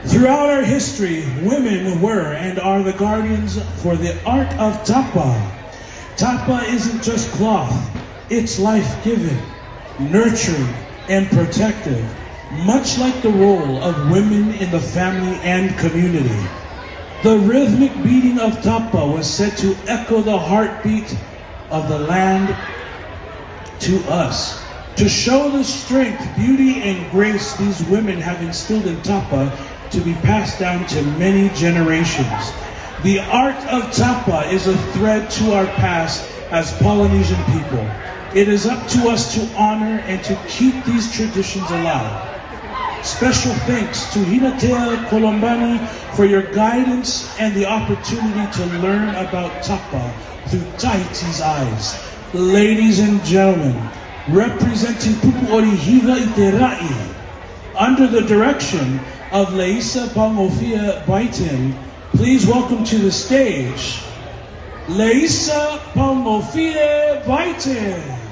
Throughout our history, women were and are the guardians for the art of tapa. Tapa isn't just cloth, it's life-giving, nurturing, and protective, much like the role of women in the family and community. The rhythmic beating of tapa was said to echo the heartbeat of the land to us. To show the strength, beauty, and grace these women have instilled in tapa to be passed down to many generations. The art of tapa is a thread to our past as Polynesian people. It is up to us to honor and to keep these traditions alive. Special thanks to Hinatea Kolombani for your guidance and the opportunity to learn about tapa through Tahiti's eyes. Ladies and gentlemen, representing Pupu Orihiva Iterai, under the direction of Leiisa Pangofia Baitin, please welcome to the stage, Leiisa Pangofia Baitin.